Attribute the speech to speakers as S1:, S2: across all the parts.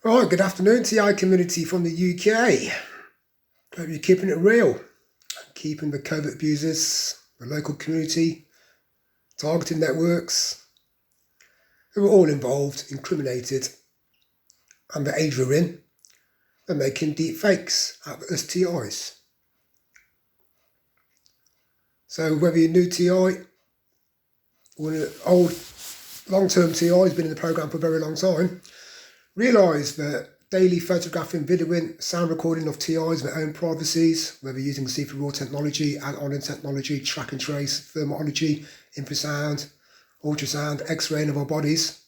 S1: Right, good afternoon, TI community from the UK. Hope you're keeping it real, keeping the covert abusers, the local community, targeting networks, who are all involved, incriminated, and the age we're in, they're making deep fakes out of us TIs. So whether you're new TI or an old long-term TI who's been in the programme for a very long time, realise that daily photographing, videoing, sound recording of TIs in their own privacies, whether using see-through raw technology, add-on technology, track and trace, thermology, infrasound, ultrasound, X-raying of our bodies,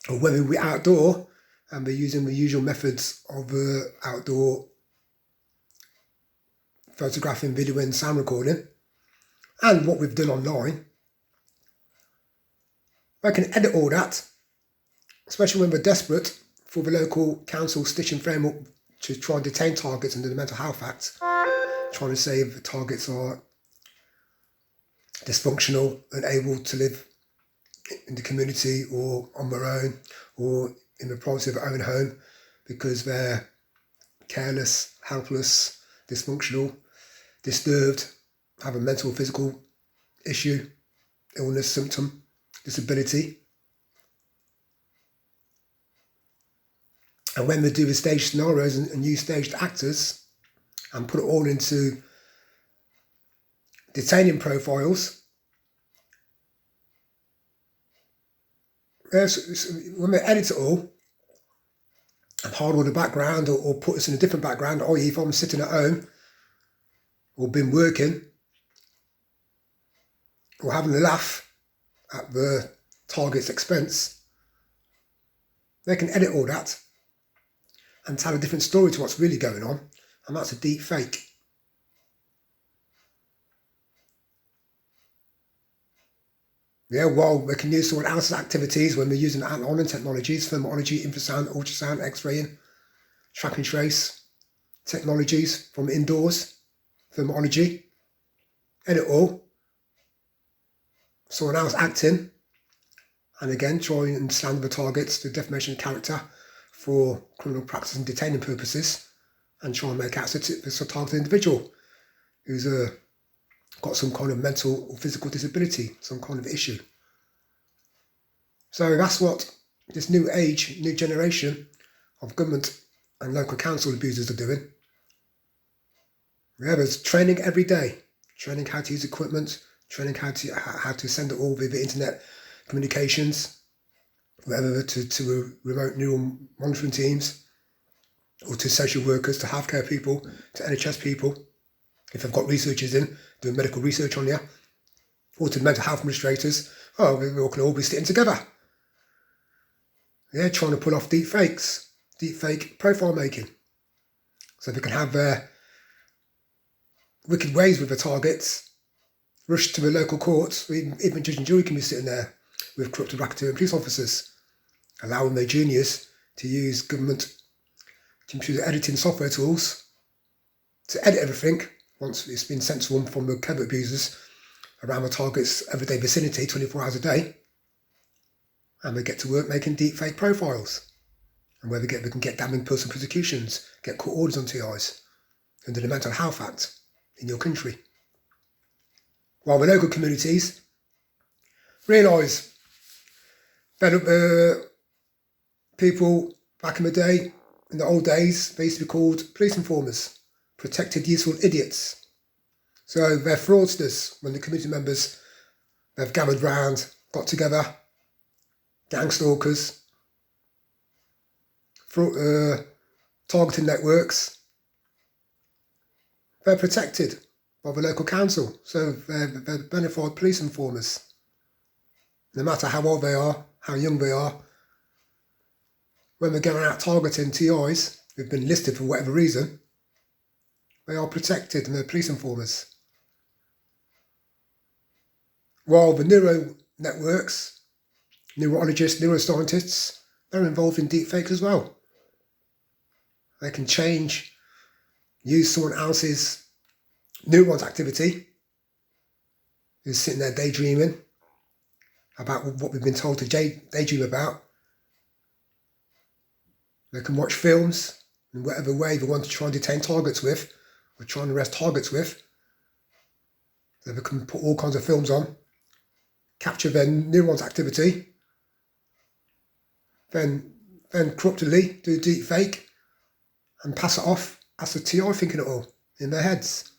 S1: or whether we're outdoor and we're using the usual methods of outdoor photographing, videoing, sound recording, and what we've done online, I can edit all that, especially when we're desperate for the local council stitching framework to try and detain targets under the Mental Health Act, trying to say if the targets are dysfunctional, unable to live in the community or on their own or in the privacy of their own home because they're careless, helpless, dysfunctional, disturbed, have a mental or physical issue, illness, symptom, disability. And when they do the staged scenarios and use staged actors and put it all into detaining profiles, when they edit it all and hardware the background or put us in a different background, i.e. if I'm sitting at home or been working or having a laugh at the target's expense, they can edit all that and tell a different story to what's really going on, and that's a deep fake. Yeah, well, we can use someone else's activities when we're using add-on technologies, thermology, infrasound, ultrasound, X-raying, track and trace technologies from indoors, thermology, edit all, someone else acting, and again, trying and slander the targets, the defamation of character for criminal practice and detaining purposes, and try and make out it's a targeted individual who's got some kind of mental or physical disability, some kind of issue. So that's what this new age, new generation of government and local council abusers are doing. Yeah, there's training every day, training how to use equipment, training how to send it all via the internet communications, whether to remote neural monitoring teams, or to social workers, to healthcare people, to NHS people, if they've got researchers in doing medical research on you, or to mental health administrators. Oh, we can all be sitting together. Yeah, trying to pull off deep fakes, deep fake profile making. So they can have their wicked ways with the targets, rush to the local courts, even judge and jury can be sitting there with corrupted racketeering police officers, allowing their juniors to use government computer editing software tools to edit everything once it's been sent to them from the covert abusers around the target's everyday vicinity 24 hours a day, and they get to work making deep fake profiles, and where they can get damning personal prosecutions, get court orders on TIs under the Mental Health Act in your country. While the local communities realise that people back in the day, in the old days, they used to be called police informers, protected useful idiots. So they're fraudsters when the community members, they've gathered round, got together, gangstalkers, targeting networks. They're protected by the local council, so they're bona fide police informers. No matter how old they are, how young they are, when they're going out targeting TIs who've been listed for whatever reason, they are protected and they're police informers. While the neuro networks, neurologists, neuroscientists, they're involved in deepfakes as well. They can use someone else's neurons activity, who's sitting there daydreaming about what we've been told to daydream about, They can watch films in whatever way they want to try and detain targets with, or try and arrest targets with. So they can put all kinds of films on, capture their neurons' activity, then corruptedly do a deep fake and pass it off as the TI thinking it all in their heads.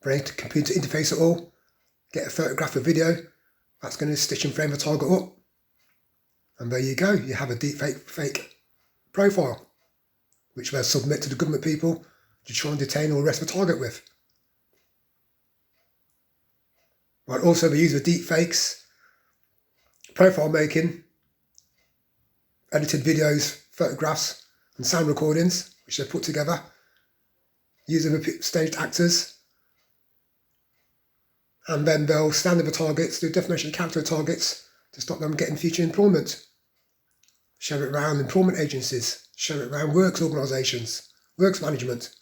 S1: Brain to computer interface it all, get a photograph or video that's going to stitch and frame the target up. And there you go, you have a deep fake profile, which they'll submit to the government people to try and detain or arrest the target with. But also they use the deep fakes, profile making, edited videos, photographs and sound recordings, which they put together, using staged actors, and then they'll stand in the targets, do defamation of character targets to stop them getting future employment. Share it around employment agencies, share it around works organisations, works management,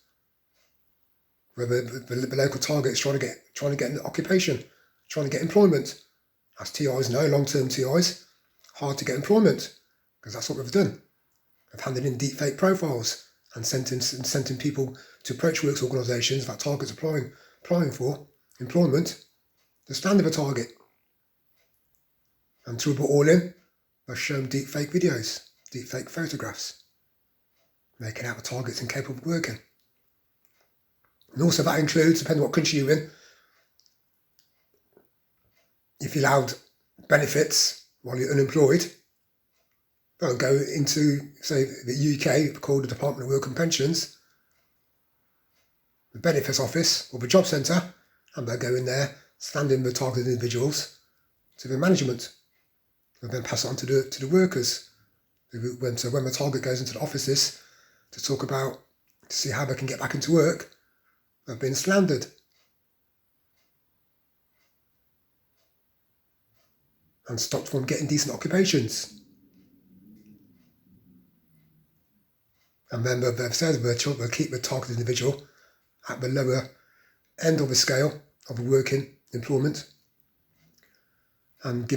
S1: where the local target is trying to get an occupation, trying to get employment. As TIs know, long-term TIs, hard to get employment, because that's what they've done. They've handed in deepfake profiles and sent in people to approach works organisations that targets applying for employment to stand with a target. And to rub it all in, they've shown deepfake videos, deepfake photographs, making out the targets incapable of working. And also that includes, depending on what country you're in, if you're allowed benefits while you're unemployed, they'll go into, say, the UK, called the Department of Work and Pensions, the benefits office or the job centre, and they'll go in there, stand in the targeted individuals to the management, and then pass it on to the workers. So when the target goes into the offices to talk about, to see how they can get back into work, they've been slandered. And stopped from getting decent occupations. And then they've said they'll keep the targeted individual at the lower end of the scale of the working employment and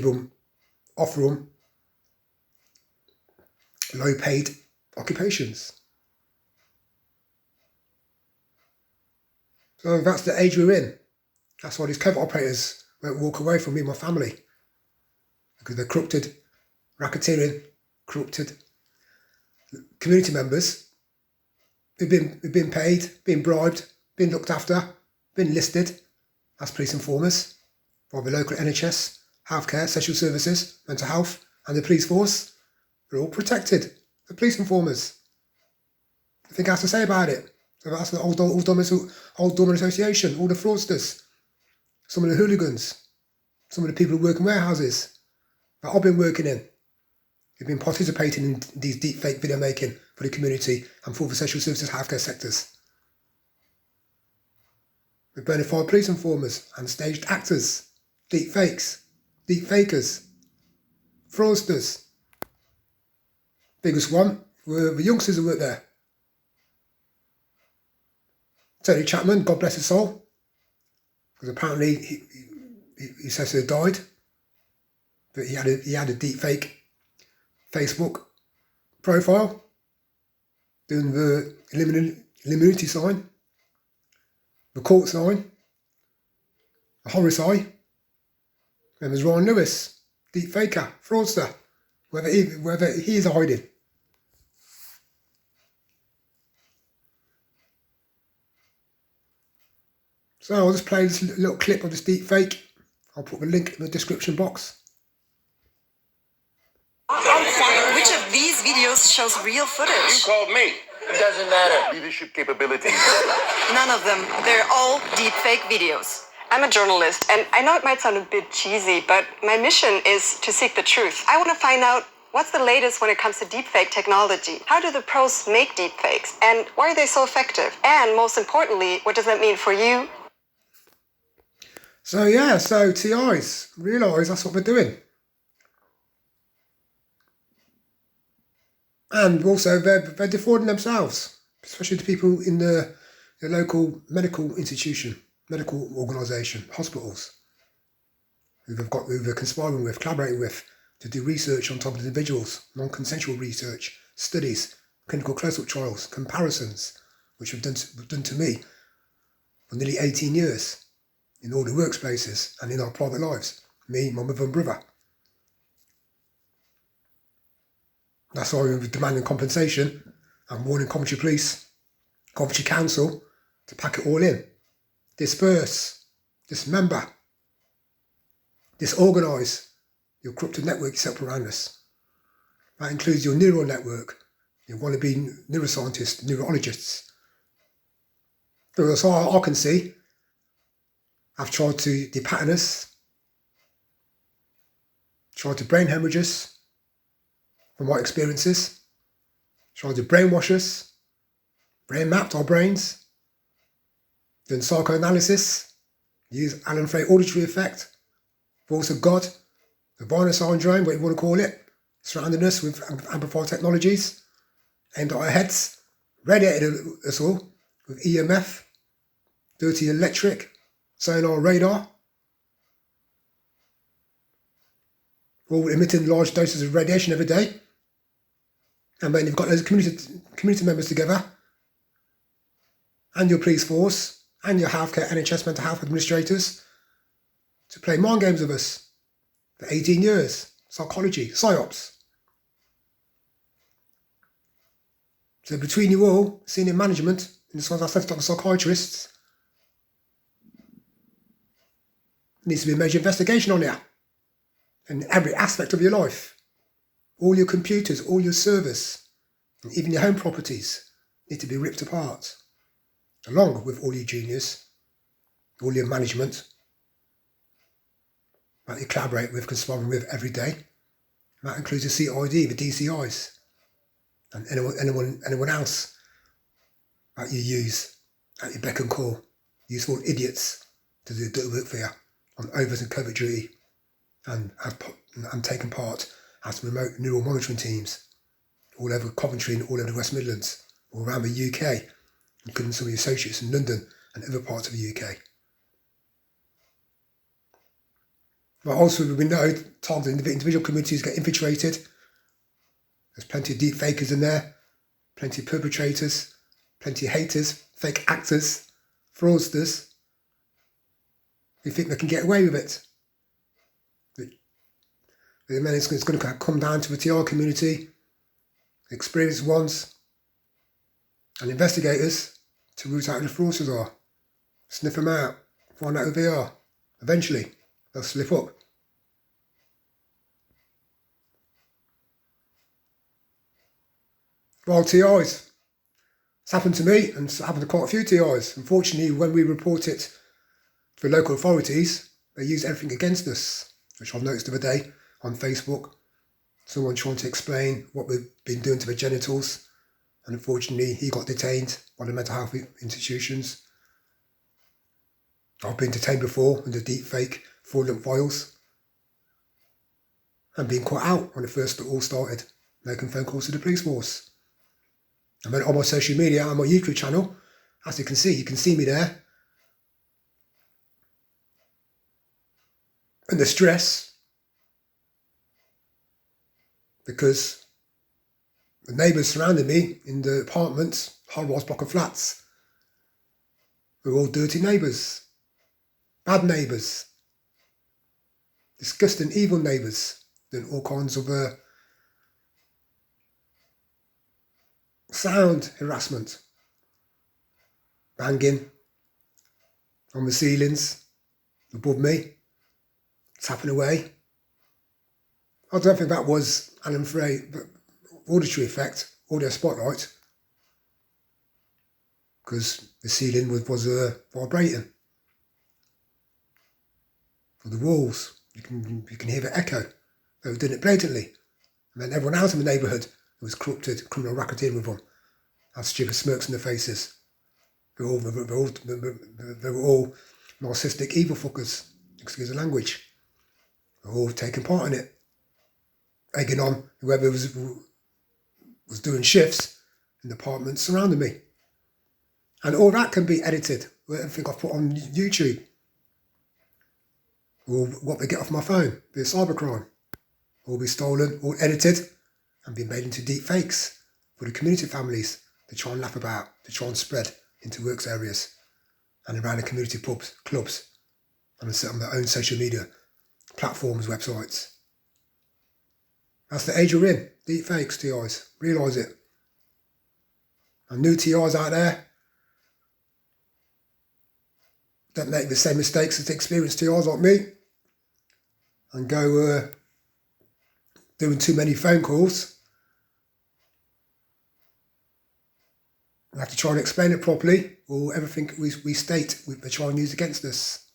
S1: offer them low paid occupations. So that's the age we're in. That's why these covert operators won't walk away from me and my family. Because they're corrupted, racketeering, corrupted community members who've been paid, been bribed, been looked after, been listed as police informers by the local NHS, healthcare, social services, mental health, and the police force. They're all protected. The police informers. Nothing else to say about it. So that's the old dormant association, all the fraudsters, some of the hooligans, some of the people who work in warehouses that I've been working in. They've been participating in these deepfake video making for the community and for the social services healthcare sectors. The bona fide police informers and staged actors, deepfakes, deepfakers, fraudsters. Biggest one were the youngsters who worked there. Tony Chapman, God bless his soul, because apparently he says he died, but he had a deepfake Facebook profile doing the Illuminati sign, the court sign, the horror sign. Then there's Ryan Lewis, deepfaker, fraudster, whether he is hiding. So I'll just play this little clip of this deepfake. I'll put the link in the description box.
S2: Which of these videos shows real footage?
S3: You called me. It doesn't matter. Leadership capabilities.
S2: None of them. They're all deepfake videos. I'm a journalist, and I know it might sound a bit cheesy, but my mission is to seek the truth. I want to find out what's the latest when it comes to deepfake technology. How do the pros make deepfakes? And why are they so effective? And most importantly, what does that mean for you?
S1: So TIs realise that's what they're doing. And also they're defrauding themselves, especially the people in the local medical institution, medical organisation, hospitals, who they're conspiring with, collaborating with, to do research on top of individuals, non-consensual research, studies, clinical close-up trials, comparisons, which have done to me for nearly 18 years in all the workspaces and in our private lives, me, my mother and brother. That's why we're demanding compensation and warning Coventry Police, Coventry Council to pack it all in. Disperse, dismember, disorganise your corrupted network you set up around us. That includes your neural network, your wannabe neuroscientists, neurologists. So as far as I can see, I've tried to depattern us, tried to brain hemorrhage us from my experiences, tried to brainwash us, brain mapped our brains, done psychoanalysis, use Alan Frey auditory effect, voice of God, the Viner syndrome, what you want to call it, surrounding us with amplified technologies, aimed at our heads, radiated us all with EMF, dirty electric, sonar radar, all emitting large doses of radiation every day. And then you've got those community members together, and your police force, and your healthcare, NHS mental health administrators, to play mind games with us for 18 years. Psychology, psyops. So between you all, senior management, and the ones I set up with psychiatrists, there needs to be a major investigation on you. In every aspect of your life. All your computers, all your servers, and even your home properties need to be ripped apart. Along with all your juniors, all your management, that you collaborate with, conspiring with every day. That includes the CID, the DCIs, and anyone else that you use at your beck and call. Useful idiots to do dirty work for you on overt and covert duty, and taken part as remote neural monitoring teams all over Coventry and all over the West Midlands, all around the UK, including some of the associates in London and other parts of the UK. But also we know targeted individual communities get infiltrated. There's plenty of deepfakers in there, plenty of perpetrators, plenty of haters, fake actors, fraudsters, who think they can get away with it. And then it's going to come down to the TR community, experienced ones, and investigators to root out who the fraudsters are. Sniff them out, find out who they are. Eventually, they'll slip up. Well, TIs. It's happened to me, and it's happened to quite a few TIs. Unfortunately, when we report it to the local authorities, they use everything against us, which I've noticed the other day on Facebook. Someone trying to explain what we've been doing to the genitals, and unfortunately he got detained by the mental health institutions. I've been detained before under deepfake fraudulent files and been caught out when it first all started, making phone calls to the police force. And then on my social media and my YouTube channel, as you can see me there. Under stress, because the neighbours surrounding me in the apartments, high-rise block of flats, were all dirty neighbours, bad neighbours, disgusting, evil neighbours, doing all kinds of sound harassment, banging on the ceilings above me, tapping away. I don't think that was Alan Frey, but auditory effect, audio spotlight, because the ceiling was vibrating. For the walls, you can hear the echo. They were doing it blatantly. And then everyone else in the neighbourhood who was corrupted, criminal racketeering with them, had stupid smirks in their faces. They were all narcissistic evil fuckers, excuse the language. They were all taking part in it, egging on whoever was doing shifts in the apartments surrounding me. And all that can be edited. Everything I've put on YouTube, or what they get off my phone, be a cybercrime, all be stolen, all edited, and be made into deepfakes. for the community families to try and laugh about, to try and spread into works areas and around the community pubs, clubs, and set on their own social media platforms, websites. That's the age we're in. Deepfakes, TIs. Realise it. And new TIs out there, don't make the same mistakes as experienced TIs like me and go doing too many phone calls. We have to try and explain it properly, or everything we state they try and use against us.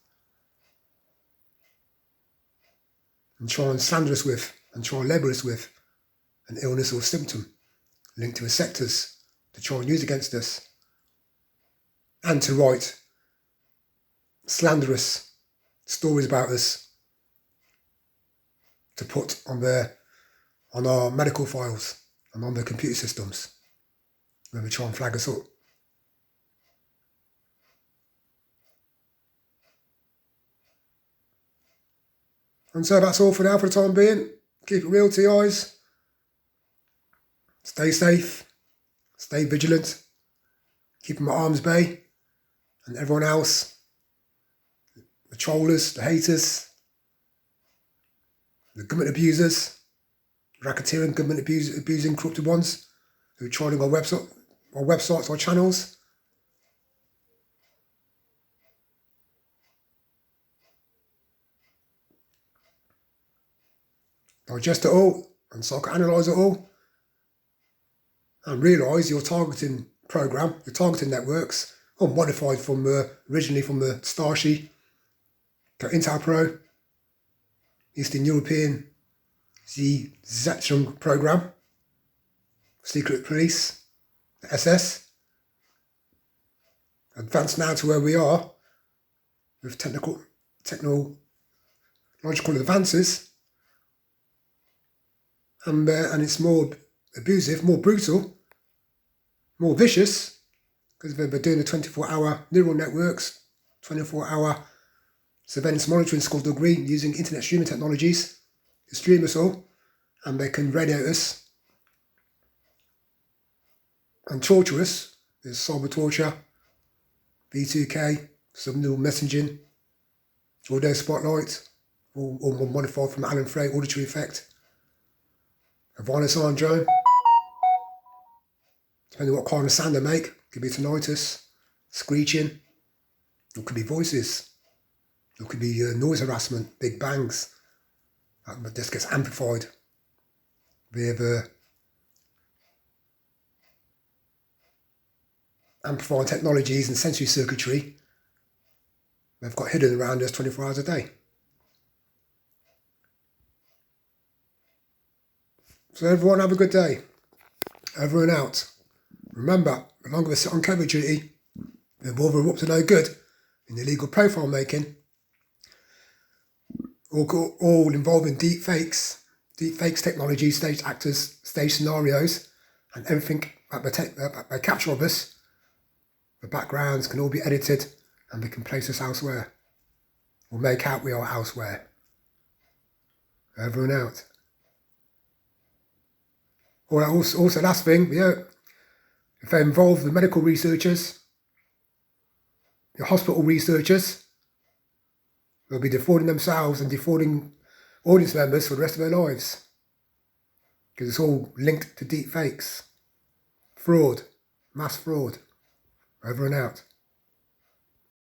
S1: And try and slander us with, and try and label us with an illness or symptom linked to the sectors to try and use against us. And to write slanderous stories about us to put on our medical files and on the computer systems when we try and flag us up. And so that's all for now for the time being. Keep it real, TIs. Stay safe. Stay vigilant. Keep them at arm's bay. And everyone else, the trollers, the haters, the government abusers, racketeering, government abusing corrupted ones who are trolling our websites, our channels. Digest it all and psychoanalyse it all and realise your targeting program, your targeting networks are modified from originally from the Starshi, Intel Pro, Eastern European Zechung program, secret police, the SS, advanced now to where we are with technological advances. And it's more abusive, more brutal, more vicious, because they're doing the 24-hour neural networks, 24-hour surveillance monitoring school degree using internet streaming technologies to stream us all, and they can radio us and torture us. There's cyber torture, V2K, subliminal messaging, audio spotlight, all modified from Alan Frey auditory effect. A violent syndrome, depending on what kind of sound they make, could be tinnitus, screeching, it could be voices, it could be noise harassment, big bangs, but this gets amplified with amplifying technologies and sensory circuitry they've got hidden around us 24 hours a day. So everyone have a good day. Over and out. Remember, the longer we sit on COVID duty, the more we're up to no good in illegal profile making, all involving deepfakes technology, staged actors, staged scenarios, and everything that they capture of us. The backgrounds can all be edited and they can place us elsewhere, or make out we are elsewhere. Over and out. Or also last thing, if they involve the medical researchers, the hospital researchers, they'll be defrauding themselves and defrauding audience members for the rest of their lives. Because it's all linked to deepfakes. Fraud. Mass fraud. Over and out.